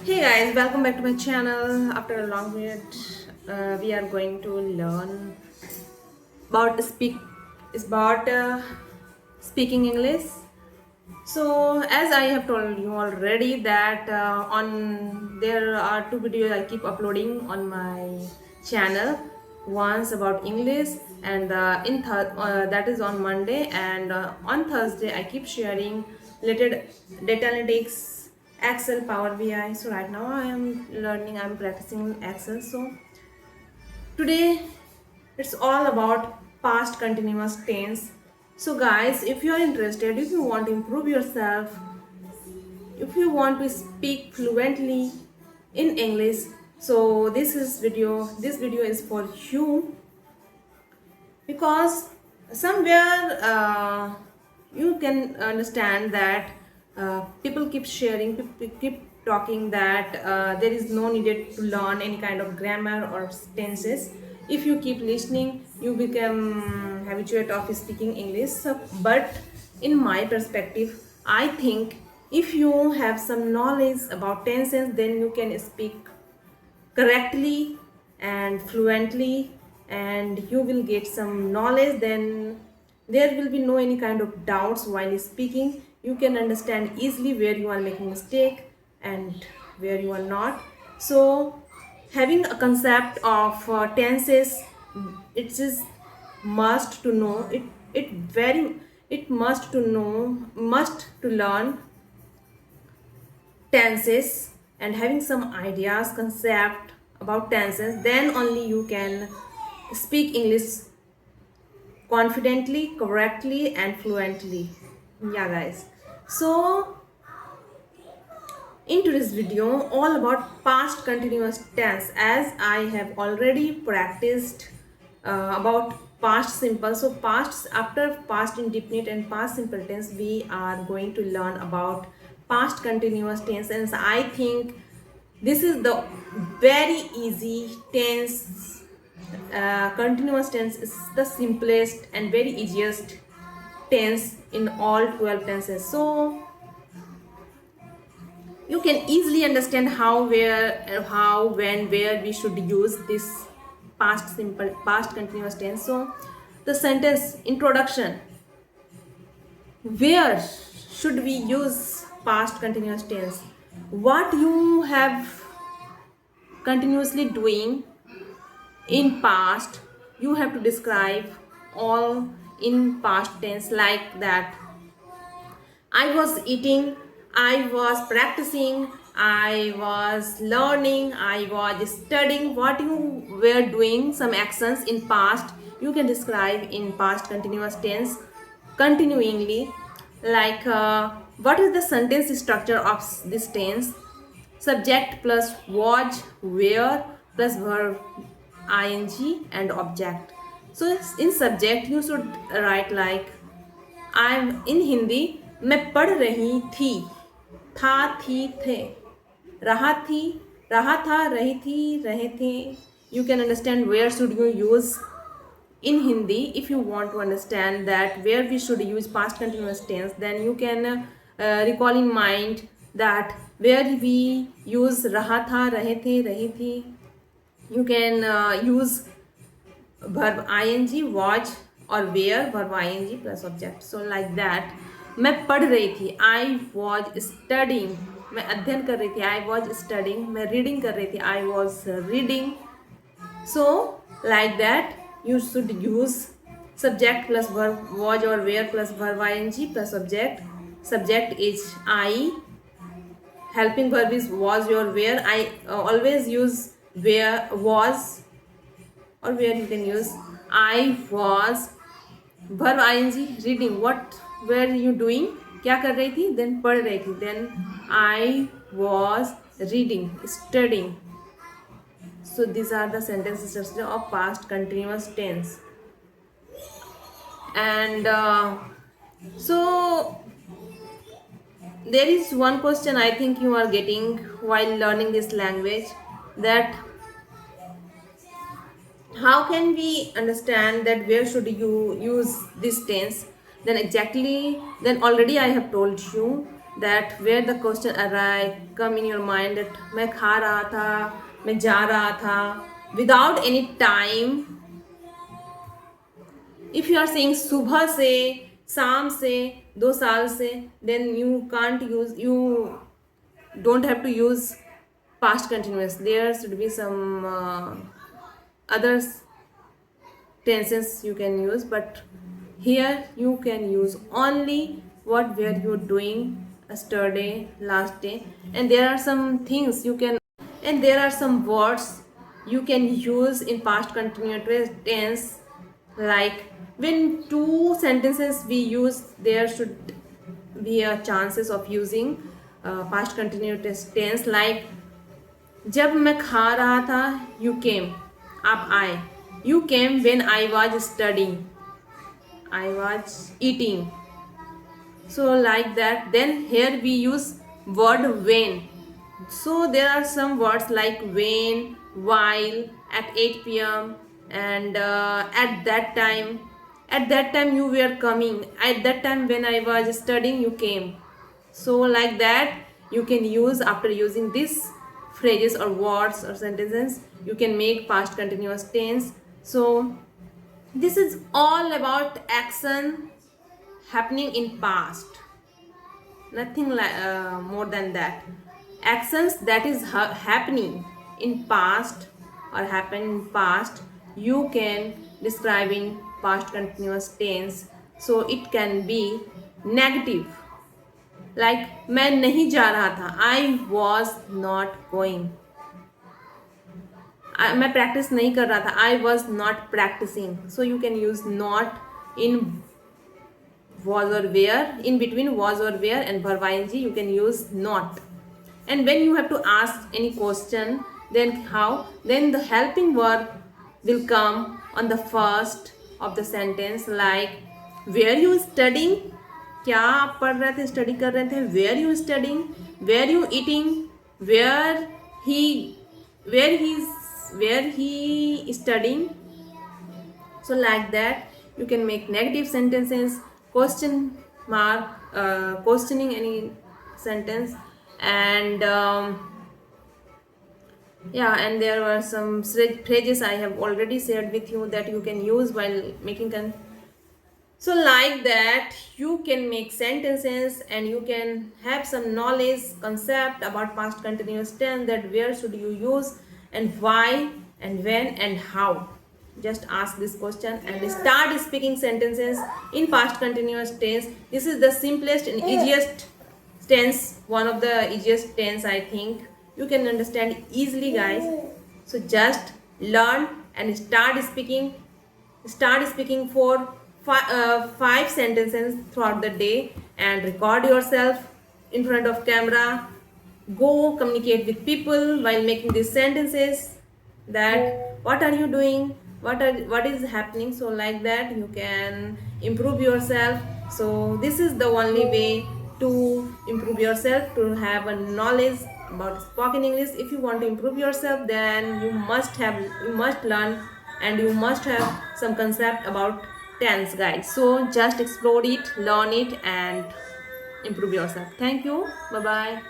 Hey guys, welcome back to my channel. After a long period, we are going to learn about speaking English. So, as I have told you already, that on there are two videos I keep uploading on my channel. Once about English, and that is on Monday, and on Thursday I keep sharing related data analytics, Excel, Power BI. So right now I am learning. I'm practicing Excel. So today it's all about past continuous tense. So guys, if you are interested, if you want to improve yourself, if you want to speak fluently in English, so this video is for you, because somewhere you can understand that people keep sharing, people keep talking that there is no needed to learn any kind of grammar or tenses. If you keep listening, you become habituate of speaking English. But in my perspective, I think if you have some knowledge about tenses, then you can speak correctly and fluently, and you will get some knowledge. Then there will be no any kind of doubts while speaking. You can understand easily where you are making mistake and where you are not. So having a concept of tenses, it is must to know it very it must to know, must to learn tenses, and having some ideas concept about tenses, then only you can speak English confidently, correctly, and fluently. Yeah guys, so in today's video all about past continuous tense, as I have already practiced about past simple. So past, after past indefinite and past simple tense, we are going to learn about past continuous tense. And I think this is the very easy tense. Continuous tense is the simplest and very easiest tense in all 12 tenses. So you can easily understand how, where, how, when, where we should use this past simple, past continuous tense. So the sentence introduction, where should we use past continuous tense, what you have continuously doing in past, you have to describe all in past tense, like that I was eating, I was practicing, I was learning, I was studying. What you were doing, some actions in past, you can describe in past continuous tense continuingly. Like what is the sentence structure of this tense? Subject plus was, where plus verb ing and object. So in subject you should write like I am in Hindi, मैं पढ़ रही थी, था थी थे, थी रहा था, रही थी, रहे थे. You can understand where should you use in Hindi. If you want to understand that where we should use past continuous tense, then you can recall in mind that where we use रहा था, रहे थे, रही थी. You can use verb ing, was, और where verb ing plus object. So like that. मैं पढ़ रही थी, I was studying. मैं अध्ययन कर रही थी, I was studying. मैं reading कर रही थी, I was reading. So like that you should use subject plus verb was or where plus verb ing plus object. Subject is I, helping verb is was or where. I always use where, was, or where you can use I was. verb ing reading, what were you doing, क्या कर रही थी, then पढ़ रही थी, then I was reading, studying. So these are the sentences of past continuous tense. And so there is one question I think you are getting while learning this language, that how can we understand that where should you use this tense? Then exactly, then already I have told you that where the question arise come in your mind that मैं खा रहा था, मैं जा रहा था, without any time. If you are saying सुबह से, शाम से, 2 साल से, then you can't use, you don't have to use past continuous. There should be some other tenses you can use, but here you can use only what were you doing yesterday, last day. And there are some things you can, and there are some words you can use in past continuous tense, like when two sentences we use, there should be a chances of using past continuous tense, like जब मैं खा रहा था, you came, आप आए. You came when I was studying, I was eating. So like that. Then here we use word when. So there are some words like when, while, at 8 p.m. and at that time. At that time you were coming. At that time when I was studying, you came. So like that you can use, after using these phrases or words or sentences, you can make past continuous tense. So this is all about action happening in past, nothing like more than that. Actions that is happening in past or happen in past, you can describe in past continuous tense. So it can be negative, like मैं नहीं जा रहा था, I was not going. मैं practice नहीं कर रहा था, I was not practicing. So you can use not in was or where. In between was or where and verb ing, you can use not. And when you have to ask any question, then how? Then the helping verb will come on the first of the sentence, like where you studying, क्या आप पढ़ रहे थे, study कर रहे थे, where you studying, where you eating, where he studying. So like that you can make negative sentences, question mark, questioning any sentence. And yeah, and there were some phrases I have already shared with you that you can use while making so like that you can make sentences, and you can have some knowledge concept about past continuous tense, that where should you use and why and when and how. Just ask this question and start speaking sentences in past continuous tense. This is the simplest and easiest tense, one of the easiest tense I think. You can understand easily, guys. So just learn and start speaking for 5 sentences throughout the day, and record yourself in front of camera. Go communicate with people while making these sentences, that what are you doing, what is happening. So like that you can improve yourself. So this is the only way to improve yourself, to have a knowledge about spoken English. If you want to improve yourself, then you must learn, and you must have some concept about tense, guys. So just explore it, learn it, and improve yourself. Thank you. Bye bye.